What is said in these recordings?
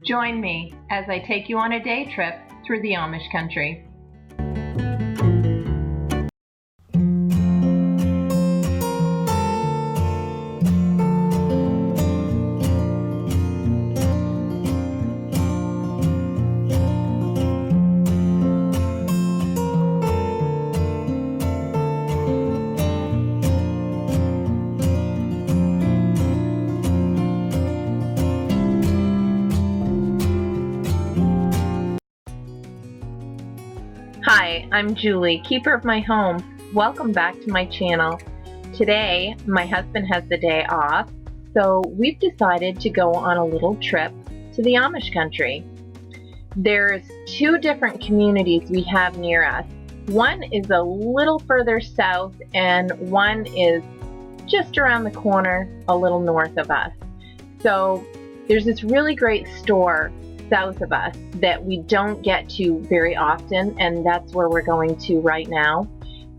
Join me as I take you on a day trip through the Amish country. Hi, I'm Julie, keeper of my home. Welcome back to my channel. Today, my husband has the day off, so we've decided to go on a little trip to the Amish country. There's two different communities we have near us. One is a little further south and one is just around the corner a little north of us. So there's this really great store south of us that we don't get to very often, and that's where we're going to right now.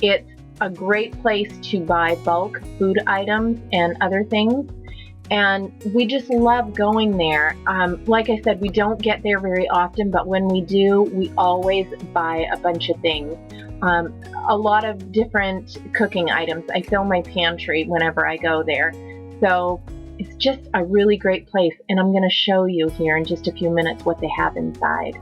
It's a great place to buy bulk food items and other things, and we just love going there. Like I said, we don't get there very often, but when we do, we always buy a bunch of things. A lot of different cooking items. I fill my pantry whenever I go there. So it's just a really great place, and I'm going to show you here in just a few minutes what they have inside.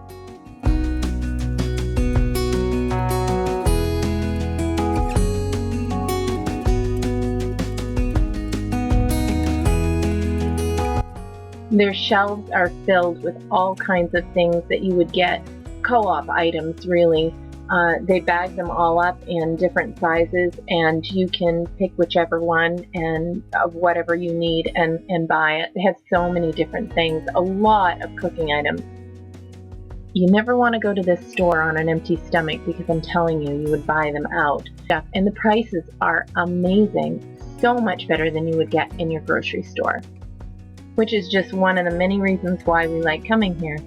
Their shelves are filled with all kinds of things that you would get, co-op items really. They bag them all up in different sizes, and you can pick whichever one and of whatever you need and buy it. They have so many different things, a lot of cooking items. You never want to go to this store on an empty stomach because I'm telling you, you would buy them out. And the prices are amazing, so much better than you would get in your grocery store, which is just one of the many reasons why we like coming here.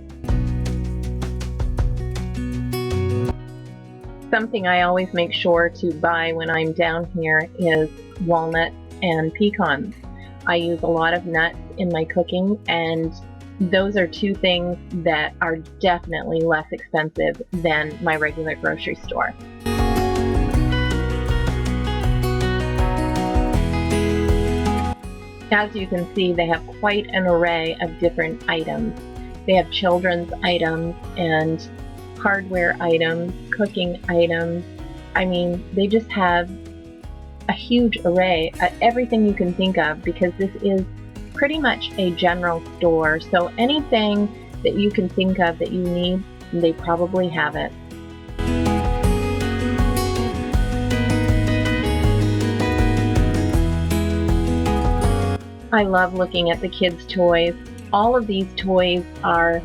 Something I always make sure to buy when I'm down here is walnuts and pecans. I use a lot of nuts in my cooking, and those are two things that are definitely less expensive than my regular grocery store. As you can see, they have quite an array of different items. They have children's items and hardware items, cooking items. I mean, they just have a huge array of everything you can think of, because this is pretty much a general store. So anything that you can think of that you need, they probably have it. I love looking at the kids' toys. All of these toys are,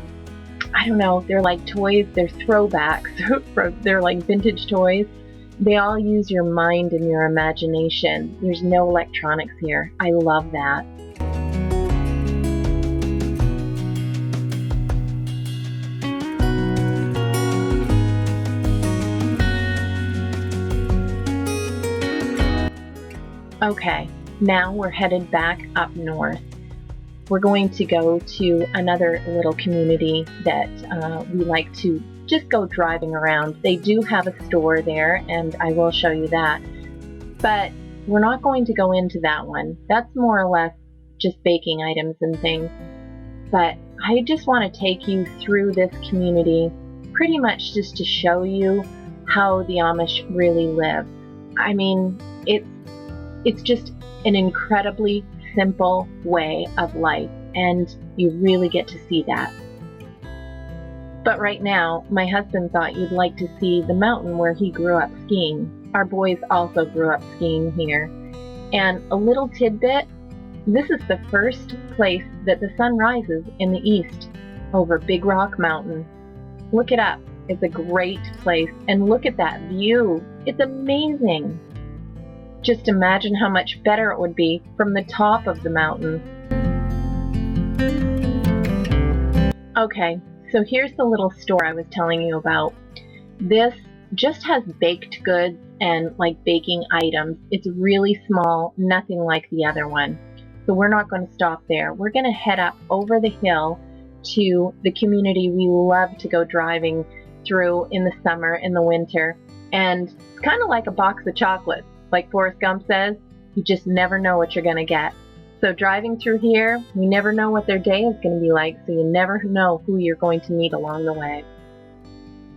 I don't know, they're like toys, they're throwbacks, they're like vintage toys. They all use your mind and your imagination. There's no electronics here. I love that. Okay, now we're headed back up north. We're going to go to another little community that we like to just go driving around. They do have a store there, and I will show you that. But we're not going to go into that one. That's more or less just baking items and things. But I just want to take you through this community pretty much just to show you how the Amish really live. I mean, it's just an incredibly simple way of life, and you really get to see that. But right now, my husband thought you'd like to see the mountain where he grew up skiing. Our boys also grew up skiing here. And a little tidbit, this is the first place that the sun rises in the east, over Big Rock Mountain. Look it up. It's a great place, and look at that view. It's amazing. Just imagine how much better it would be from the top of the mountain. Okay, so here's the little store I was telling you about. This just has baked goods and like baking items. It's really small, nothing like the other one. So we're not going to stop there. We're going to head up over the hill to the community we love to go driving through in the summer, in the winter. And it's kind of like a box of chocolates. Like Forrest Gump says, you just never know what you're going to get. So driving through here, you never know what their day is going to be like, so you never know who you're going to meet along the way.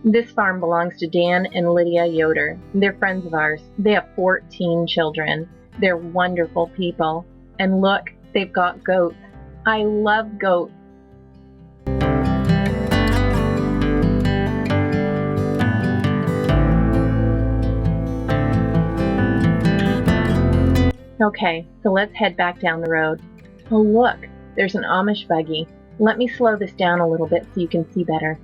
This farm belongs to Dan and Lydia Yoder. They're friends of ours. They have 14 children. They're wonderful people. And look, they've got goats. I love goats. Okay, so let's head back down the road. Oh look, there's an Amish buggy. Let me slow this down a little bit so you can see better.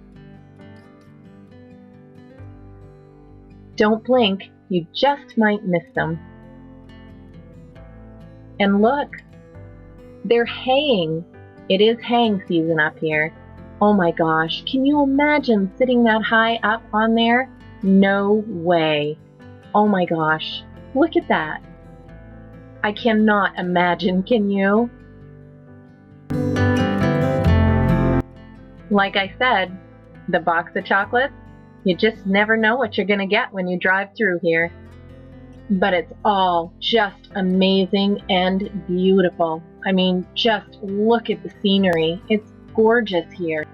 Don't blink, you just might miss them. And look, they're haying. It is haying season up here. Oh my gosh, can you imagine sitting that high up on there? No way. Oh my gosh, look at that. I cannot imagine, can you? Like I said, the box of chocolates, you just never know what you're going to get when you drive through here. But it's all just amazing and beautiful. I mean, just look at the scenery. It's gorgeous here.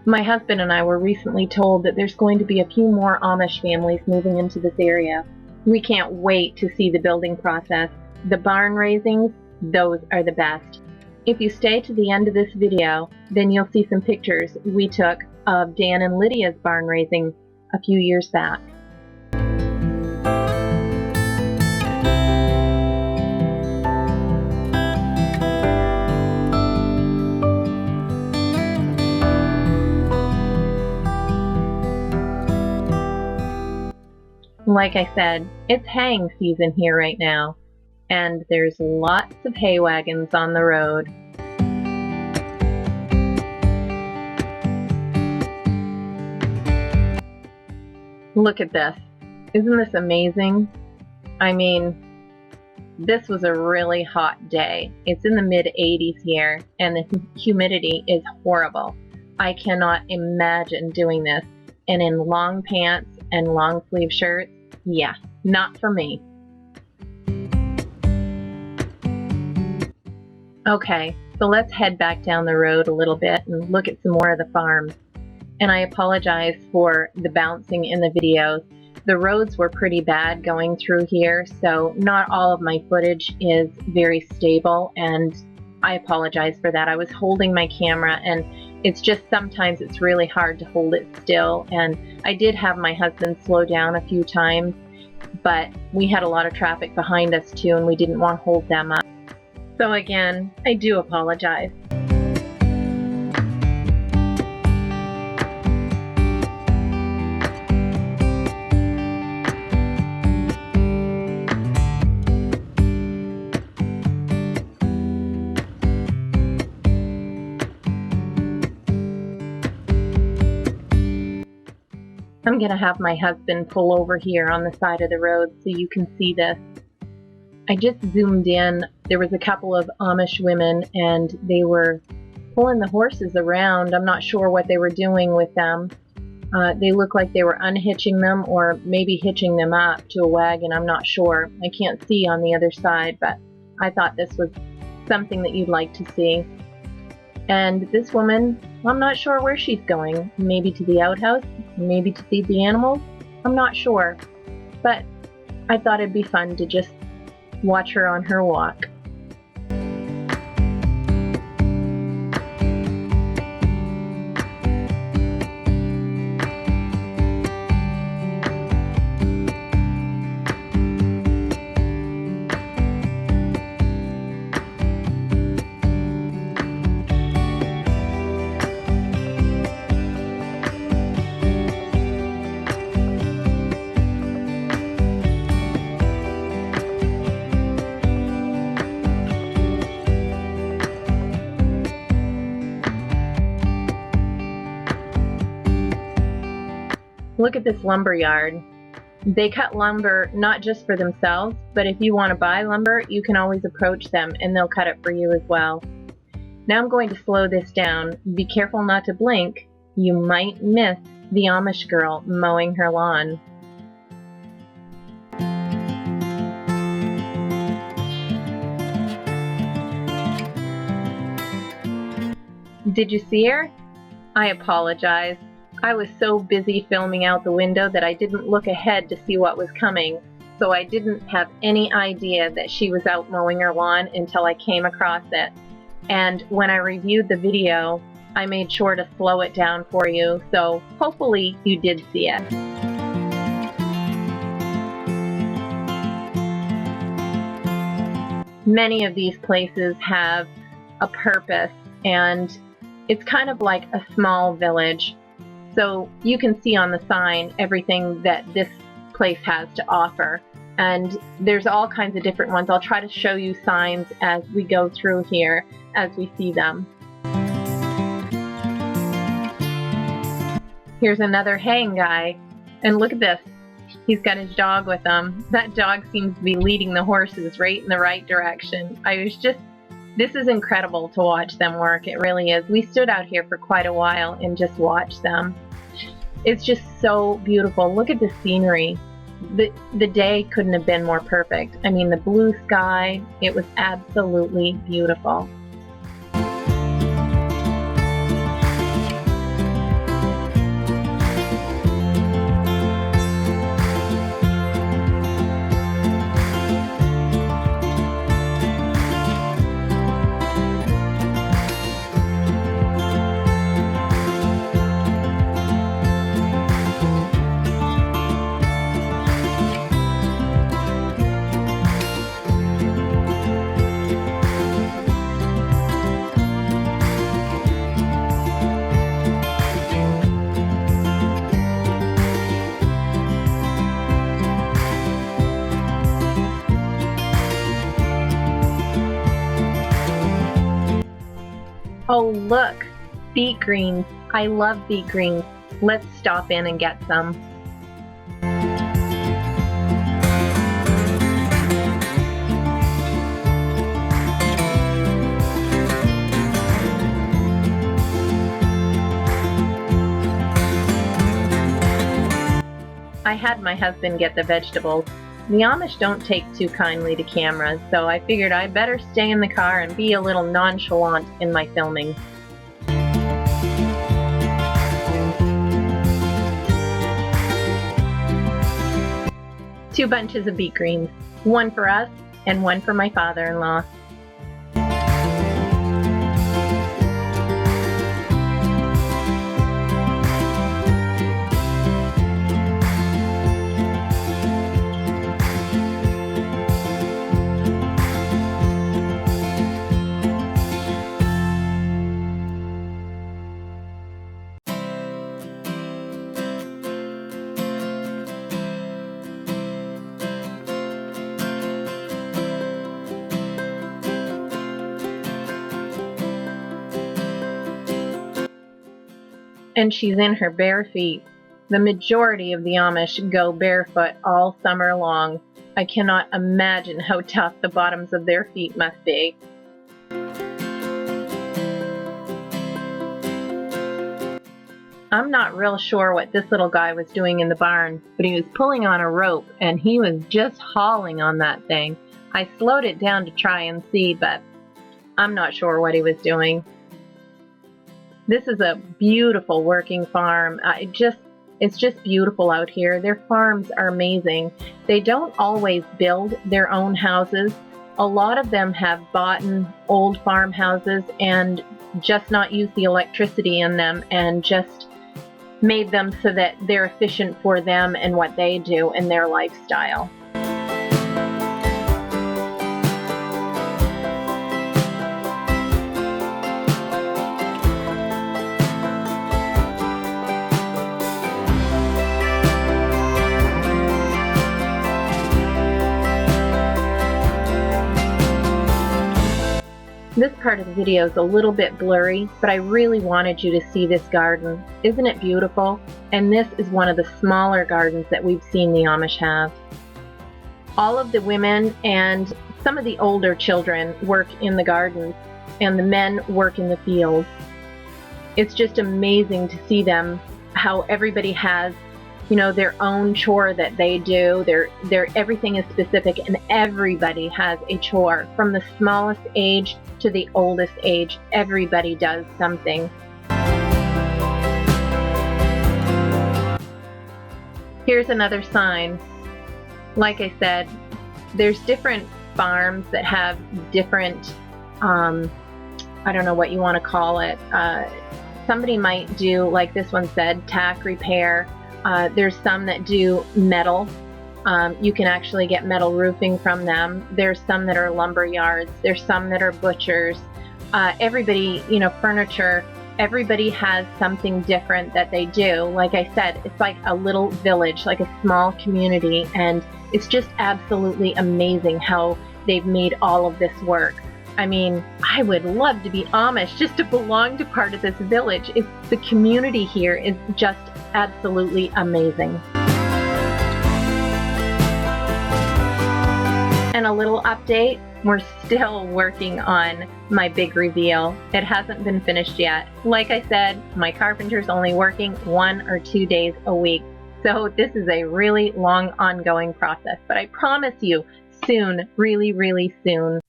My husband and I were recently told that there's going to be a few more Amish families moving into this area. We can't wait to see the building process. The barn raisings, those are the best. If you stay to the end of this video, then you'll see some pictures we took of Dan and Lydia's barn raising a few years back. Like I said, it's haying season here right now, and there's lots of hay wagons on the road. Look at this. Isn't this amazing? I mean, this was a really hot day. It's in the mid-80s here, and the humidity is horrible. I cannot imagine doing this. And in long pants and long sleeve shirts, yeah, not for me. Okay, so let's head back down the road a little bit and look at some more of the farm. And I apologize for the bouncing in the videos. The roads were pretty bad going through here, so not all of my footage is very stable, and I apologize for that. I was holding my camera, and it's just sometimes it's really hard to hold it still, and I did have my husband slow down a few times, but we had a lot of traffic behind us too, and we didn't want to hold them up. So again, I do apologize. I'm going to have my husband pull over here on the side of the road so you can see this. I just zoomed in. There was a couple of Amish women and they were pulling the horses around. I'm not sure what they were doing with them. They look like they were unhitching them or maybe hitching them up to a wagon. I'm not sure. I can't see on the other side, but I thought this was something that you'd like to see. And this woman, I'm not sure where she's going. Maybe to the outhouse, maybe to feed the animals. I'm not sure. But I thought it'd be fun to just watch her on her walk. Look at this lumber yard. They cut lumber not just for themselves, but if you want to buy lumber, you can always approach them and they'll cut it for you as well. Now I'm going to slow this down. Be careful not to blink. You might miss the Amish girl mowing her lawn. Did you see her? I apologize. I was so busy filming out the window that I didn't look ahead to see what was coming, so I didn't have any idea that she was out mowing her lawn until I came across it. And when I reviewed the video, I made sure to slow it down for you, so hopefully you did see it. Many of these places have a purpose, and it's kind of like a small village. So you can see on the sign everything that this place has to offer. And there's all kinds of different ones. I'll try to show you signs as we go through here, as we see them. Here's another haying guy. And look at this. He's got his dog with him. That dog seems to be leading the horses right in the right direction. This is incredible to watch them work. It really is. We stood out here for quite a while and just watched them. It's just so beautiful. Look at the scenery. The day couldn't have been more perfect. I mean, the blue sky, it was absolutely beautiful. Oh look, beet greens. I love beet greens. Let's stop in and get some. I had my husband get the vegetables. The Amish don't take too kindly to cameras, so I figured I'd better stay in the car and be a little nonchalant in my filming. Two bunches of beet greens, one for us and one for my father-in-law. And she's in her bare feet. The majority of the Amish go barefoot all summer long. I cannot imagine how tough the bottoms of their feet must be. I'm not real sure what this little guy was doing in the barn, but he was pulling on a rope and he was just hauling on that thing. I slowed it down to try and see, but I'm not sure what he was doing. This is a beautiful working farm. It's just beautiful out here. Their farms are amazing. They don't always build their own houses. A lot of them have bought old farmhouses and just not used the electricity in them and just made them so that they're efficient for them and what they do in their lifestyle. This part of the video is a little bit blurry, but I really wanted you to see this garden. Isn't it beautiful? And this is one of the smaller gardens that we've seen the Amish have. All of the women and some of the older children work in the gardens. and the men work in the field. It's just amazing to see them, how everybody has, you know, their own chore that they do. Everything is specific, and everybody has a chore. From the smallest age to the oldest age, everybody does something. Here's another sign. Like I said, there's different farms that have different, I don't know what you want to call it. Somebody might do, like this one said, tack repair. There's some that do metal. You can actually get metal roofing from them. There's some that are lumber yards. There's some that are butchers. Everybody, you know, furniture, everybody has something different that they do. Like I said, it's like a little village, like a small community, and it's just absolutely amazing how they've made all of this work. I mean, I would love to be Amish just to belong to part of this village. The community here is just absolutely amazing. And a little update, we're still working on my big reveal. It hasn't been finished yet. Like I said, my carpenter's only working 1 or 2 days a week. So this is a really long ongoing process, but I promise you, soon, really, really soon.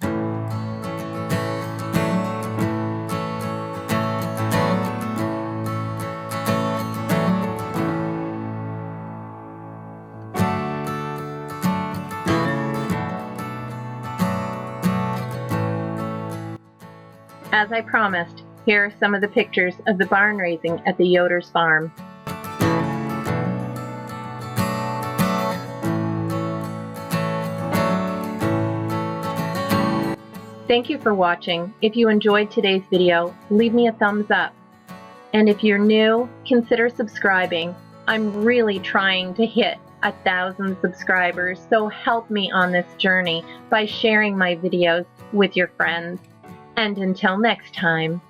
As I promised, here are some of the pictures of the barn raising at the Yoder's farm. Thank you for watching. If you enjoyed today's video, leave me a thumbs up. And if you're new, consider subscribing. I'm really trying to hit 1,000 subscribers, so help me on this journey by sharing my videos with your friends. And until next time.